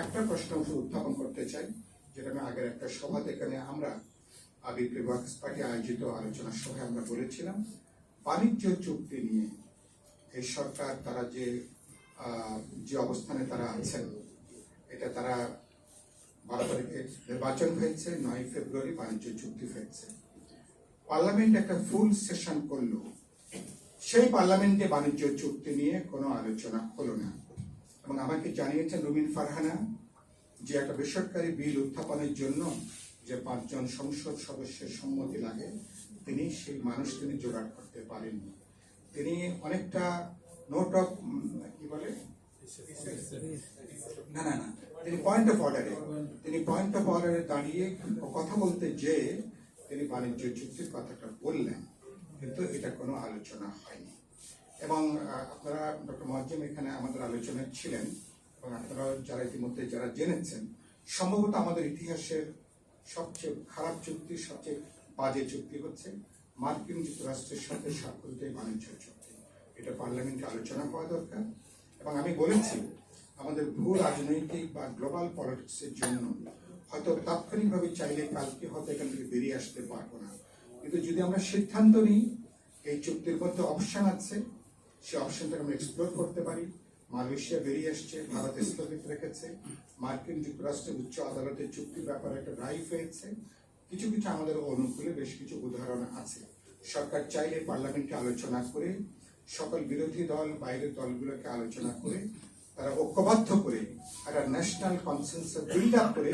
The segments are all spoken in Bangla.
একটা প্রশ্ন উত্থাপন করতে চাই, যেটা আমি আগের একটা সভাতে এখানে আমরা বিপ্লবী ওয়ার্কার্স পার্টি আয়োজিত আলোচনা সভায় আমরা বলেছিলাম, বাণিজ্য চুক্তি নিয়ে এই সরকার তারা যে অবস্থানে তারা আছেন, এটা তারা 12 তারিখে নির্বাচন হয়েছে, 9 ফেব্রুয়ারি বাণিজ্য চুক্তি হয়েছে। পার্লামেন্ট একটা ফুল সেশন করলো, সেই পার্লামেন্টে বাণিজ্য চুক্তি নিয়ে কোনো আলোচনা হলো না। এবং আমাকে জানিয়েছেন রুমিন ফারহানা যে একটা বেসরকারি বিল উত্থাপনের জন্য যে 5 জন সংসদ সদস্যের সম্মতি লাগে, তিনি সেই মানুষ তিনি জোগাড় করতে পারেননি। তিনি অনেকটা নোট অফ কি বলে না না না তিনি পয়েন্ট অফ অর্ডারে দাঁড়িয়ে কথা বলতে যে তিনি বাণিজ্য চুক্তির কথাটা বললেন, কিন্তু এটা কোনো আলোচনা হয়নি। এবং আপনারা ডক্টর মোয়াজ্জেম এখানে আমাদের আলোচনায় ছিলেন, এবং আপনারা যারা ইতিমধ্যে যারা জেনেছেন, সম্ভবত আমাদের ইতিহাসের সবচেয়ে খারাপ চুক্তি, সবচেয়ে বাজে চুক্তি হচ্ছে মার্কিন যুক্তরাষ্ট্রের সাথে স্বাক্ষরিত বাণিজ্য চুক্তি। এটা পার্লামেন্টে আলোচনা হওয়া দরকার। এবং আমি বলেছি, আমাদের ভূ রাজনৈতিক বা গ্লোবাল পলিটিক্সের জন্য হয়তো তাৎক্ষণিকভাবে চাইলে কালকে হয়তো এখান থেকে বেরিয়ে আসতে পারবো না, কিন্তু যদি আমরা সিদ্ধান্ত নিই এই চুক্তির মধ্যে অপশন আছে, সেই অপশনটাকে আমরা এক্সপ্লোর করতে পারি। মালয়েশিয়া বেরিয়ে আসছে, ভারত স্থগিত রেখেছে, মার্কিন যুক্তরাষ্ট্রের উচ্চ আদালতের চুক্তির ব্যাপারে একটা রায় হয়েছে। কিছু কিছু আমাদের অনুকূলে বেশ কিছু উদাহরণ আছে। সরকার চাইলে পার্লামেন্টে আলোচনা করে, সকল বিরোধী দল বাইরের দলগুলোকে আলোচনা করে, তারা ঐক্যবদ্ধ করে একটা ন্যাশনাল কনসেনসাস বিল্ড আপ করে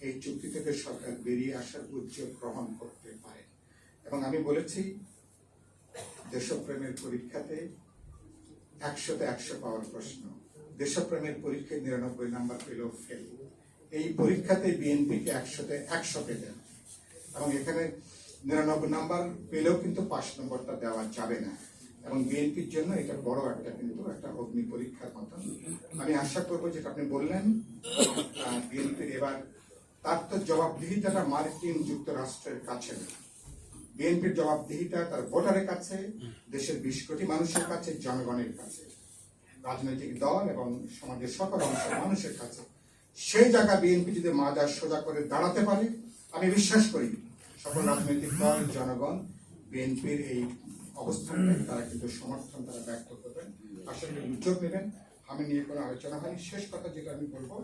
এই চুক্তি থেকে সরকার বেরিয়ে আসার উদ্যোগ গ্রহণ করতে পারে। এবং আমি বলেছি, দেশপ্রেমের পরীক্ষাতে 100-তে 100 পাওয়ার প্রশ্ন, দেশপ্রেমের পরীক্ষায় 99 নাম্বার পেলেও ফেল। এই পরীক্ষাতে বিএনপিকে 100-তে 100 পেতে, এবং এখানে 99 নাম্বার পেলেও কিন্তু 5 নম্বরটা দেওয়া যাবে না। এবং বিএনপির জন্য এটা বড় একটা অগ্নি পরীক্ষার মতন। আমি আশা করবো, যেটা আপনি বললেন, বিএনপির এবার তার তো জবাবদিহিতাটা মার্কিন যুক্তরাষ্ট্রের কাছে না, বিএনপির জবাবদিহিতা তার ভোটারের কাছে, দেশের 20 কোটি মানুষের কাছে, জনগণের কাছে, রাজনৈতিক দল এবং সমাজের সকল অংশের মানুষের কাছে। সেই জায়গা বিএনপি যদি মাথা সোজা করে দাঁড়াতে পারে, আমি বিশ্বাস করি সকল রাজনৈতিক দল, জনগণ বিএনপির এই অবস্থানটা তারা কিন্তু সমর্থন তারা ব্যক্ত করবেন, আসলে উদ্যোগ নেবেন। আমি নিয়ে কোনো আলোচনা হয়নি। শেষ কথা যেটা আমি বলবো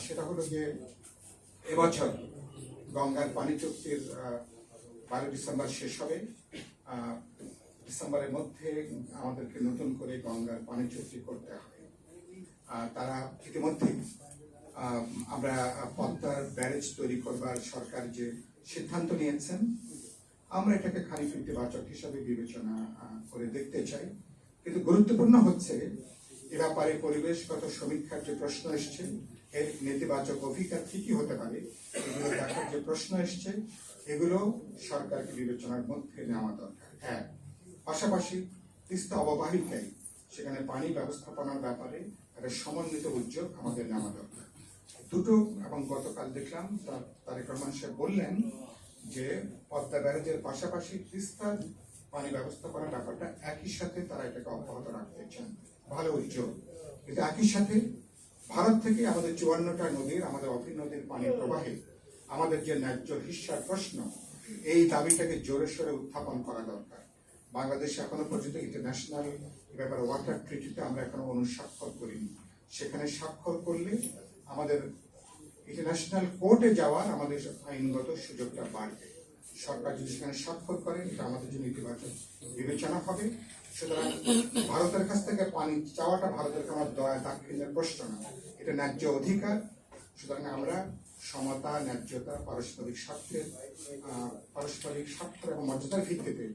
সেটা হলো যে এবছর গঙ্গার পানি চুক্তির 12 ডিসেম্বর শেষ হবে। ডিসেম্বরের মধ্যে আমাদেরকে নতুন করে গঙ্গার পানি চুক্তি করতে হবে। তারা ইতিমধ্যে আমরা পদ্মার ব্যারেজ তৈরি করবার সরকার যে সিদ্ধান্ত নিয়েছেন, আমরা এটাকে খানিক ইতিবাচক হিসাবে বিবেচনা করে দেখতে চাই। কিন্তু গুরুত্বপূর্ণ হচ্ছে এ ব্যাপারে পরিবেশগত সমীক্ষার যে প্রশ্ন এসছে, এর নেতিবাচক অভিজ্ঞতা কি হতে পারে, এগুলো দেখার যে প্রশ্ন এসছে, এগুলো সরকারকে বিবেচনার মধ্যে নেওয়া দরকার। পাশাপাশি তিস্তা অববাহিকায় সেখানে পানি ব্যবস্থাপনার ব্যাপারে একটা সমন্বিত উদ্যোগ আমাদের নেওয়া দরকার। দুটো, এবং গতকাল দেখলাম তারেক রহমান সাহেব বললেন যে পদ্মা ব্যারেজের পাশাপাশি তিস্তার পানি ব্যবস্থাপনার ব্যাপারটা একই সাথে তারা এটাকে অব্যাহত রাখতে চান। ভালো উদ্যোগ, কিন্তু একই সাথে ভারত থেকে আমাদের 54টা নদীর, আমাদের অফির নদীর পানি প্রবাহে আমাদের যে ন্যায্য হিস্যার প্রশ্ন, এই দাবিটাকে জোরে সোরে উত্থাপন করা দরকার। বাংলাদেশে এখনো পর্যন্ত ইন্টারন্যাশনাল ব্যাপারে ওয়াটার ট্রিটিতে আমরা এখনো অনুস্বাক্ষর করিনি। সেখানে স্বাক্ষর করলে আমাদের ইন্টারন্যাশনাল কোর্টে যাওয়ার আমাদের আইনগত সুযোগটা বাড়বে। সরকার যদি সেখানে স্বাক্ষর করে, এটা আমাদের জন্য ইতিবাচক বিবেচনা হবে। সুতরাং ভারতের কাছ থেকে পানি চাওয়াটা ভারতের আমার দয়া দাক্ষিণ্যের প্রশ্ন না, এটা ন্যায্য অধিকার। সুতরাং আমরা সমতা, ন্যায্যতা, পারস্পরিক স্বার্থ এবং মর্যাদার ভিত্তিতে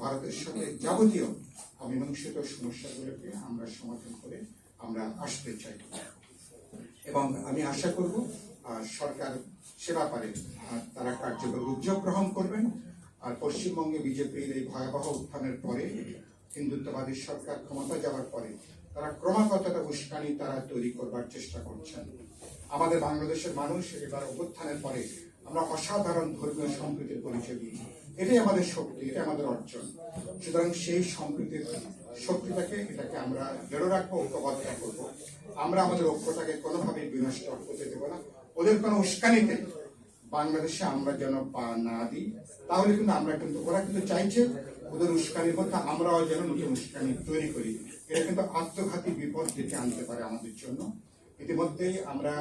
ভারতের সাথে যাবতীয় অমীমাংসিত সমস্যাগুলোকে আমরা সমাধান করে আমরা আসতে চাই। এবং আমি আশা করব সরকার সে ব্যাপারে তারা কার্যকর উদ্যোগ গ্রহণ করবেন। আর পশ্চিমবঙ্গে বিজেপির এই ভয়াবহ উত্থানের পরে, হিন্দুত্ববাদী সরকার ক্ষমতা যাওয়ার পরে, তারা ক্রমাগত উস্কানি তারা তৈরি করবার চেষ্টা করছেন। আমাদের বাংলাদেশের মানুষ এবার অভ্যুত্থানের পরে আমরা অসাধারণ ধর্মীয় সম্প্রীতির পরিচয় দিই। এটাই আমাদের শক্তি, এটাই আমাদের অর্জন। সুতরাং সেই সম্প্রীতির শক্তিটাকে এটাকে আমরা দৃঢ় রাখবো, ঐক্যবদ্ধ করবো। আমরা আমাদের ঐক্যটাকে কোনোভাবেই বিনষ্ট হতে দেবো না। ওদের কোনো উস্কানিতে বাংলাদেশে আমরা যেন পা না দিই, তাহলে কিন্তু ওরা কিন্তু চাইছে ওদের উস্কানির মধ্যে আমরাও যেন নতুন উস্কানি তৈরি করি। এটা কিন্তু আত্মঘাতী বিপদ ডেকে আনতে পারে আমাদের জন্য। ইতিমধ্যেই আমরা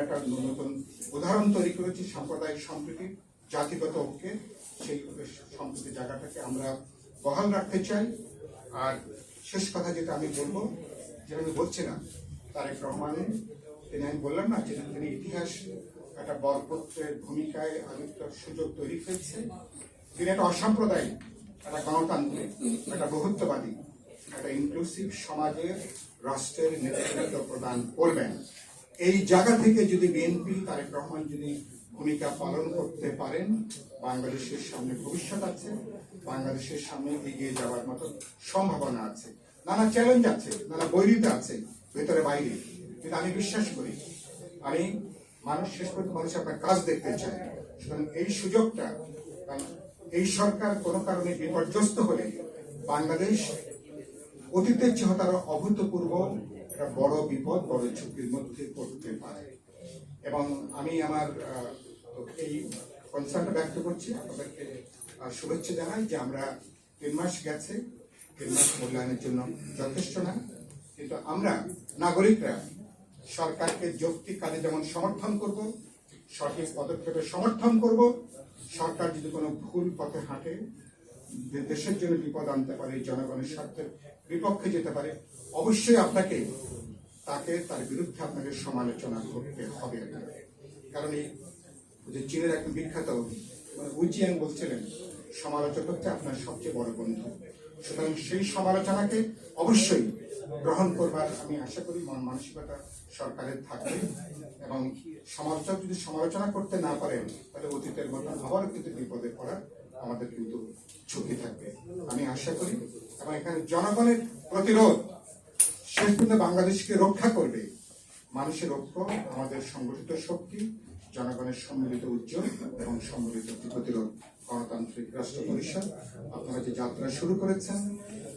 একটা নতুন উদাহরণ তৈরি করেছি সাম্প্রদায়িক সম্প্রীতি, জাতিগত ঐক্যে। সেই সম্প্রীতি জায়গাটাকে আমরা বহাল রাখতে চাই। আর শেষ কথা যেটা আমি বলবো, যেটা আমি বলছিলাম, তারেক রহমান আমি বললাম না যে তিনি ইতিহাস একটা বরপত্রের ভূমিকায় একটা সুযোগ তৈরি হয়েছে। তিনি একটা অসাম্প্রদায়িক, একটা গণতান্ত্রিক, একটা বহুত্ববাদী, একটা ইনক্লুসিভ সমাজের রাষ্ট্রের নেতৃত্ব প্রদান করবেন। এই জায়গা থেকে যদি বিএনপি, তারেক রহমান যদি ভূমিকা পালন করতে পারেন, বাংলাদেশের সামনে ভবিষ্যৎ আছে, বাংলাদেশের সামনে এগিয়ে যাওয়ার মতো সম্ভাবনা আছে। নানা চ্যালেঞ্জ আছে, নানা বৈরিতা আছে ভেতরে বাইরে, কিন্তু আমি বিশ্বাস করি মানুষ শেষ পর্যন্ত মানুষ আপনার কাজ দেখতে চায়। সুতরাং এই সুযোগটা, এই সরকার কোনো কারণে বিপর্যস্ত হলে বাংলাদেশ অতীতের চেয়ে তারা অভূতপূর্ব একটা বড় বিপদ, বড় ঝুঁকির মধ্যে পড়তে পারে। এবং আমি আমার এই কনসার্নটা ব্যক্ত করছি, আপনাদেরকে শুভেচ্ছা জানাই যে আমরা 3 মাস গেছে, 3 মাস মূল্যায়নের জন্য যথেষ্ট না, কিন্তু আমরা নাগরিকরা সরকারকে যৌক্তিক কাজে যেমন সমর্থন করব, সঠিক পদক্ষেপে সমর্থন করব। সরকার যদি কোনো ভুল পথে হাঁটে, দেশের জন্য বিপদ আনতে পারে, জনগণের স্বার্থের বিপক্ষে যেতে পারে, অবশ্যই তার বিরুদ্ধে আপনাকে সমালোচনা করতে হবে। কারণ এই যে চীনের একজন বিখ্যাত উইচিয়াং বলছিলেন, সমালোচক হচ্ছে আপনার সবচেয়ে বড় বন্ধু। সুতরাং সেই সমালোচনাকে অবশ্যই গ্রহণ করবার আমি আশা করি মানসিকতা সরকারের থাকবে। এবং সমালোচক যদি সমালোচনা করতে না পারেন, তাহলে অতীতের মতো আবারও কিন্তু বিপদে পড়ার আমাদের কিন্তু ঝুঁকি থাকবে, আমি আশা করি। এবং এখানে জনগণের প্রতিরোধ শেষ পর্যন্ত বাংলাদেশকে রক্ষা করবে। মানুষের ঐক্য, আমাদের সংগঠিত শক্তি, জনগণের সম্মিলিত উজ্জ্বল এবং সম্মিলিত প্রতিরোধ গণতান্ত্রিক রাষ্ট্র পরিষদ। আপনারা যে যাত্রা শুরু করেছেন,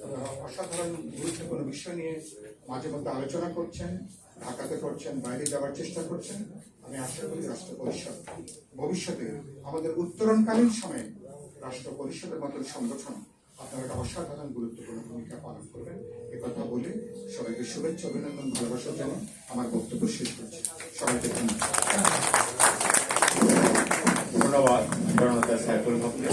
আপনারা অসাধারণ গুরুত্বপূর্ণ বিষয় নিয়ে মাঝে মধ্যে আলোচনা করছেন, ঢাকাতে করছেন, বাইরে যাওয়ার চেষ্টা করছেন। আমি আশা করি রাষ্ট্র পরিষদ ভবিষ্যতে আমাদের উত্তরণকালীন সময়ে রাষ্ট্র পরিষদের মতন সংগঠন আপনারা একটা অসাধারণ গুরুত্বপূর্ণ ভূমিকা পালন করবেন। একথা বলে সবাইকে শুভেচ্ছা, অভিনন্দন, ভালোবাসার জন্য আমার বক্তব্য শেষ করছি। সবাইকে ধন্যবাদ। ধন্যবাদ জনতা সাইফুল হককে।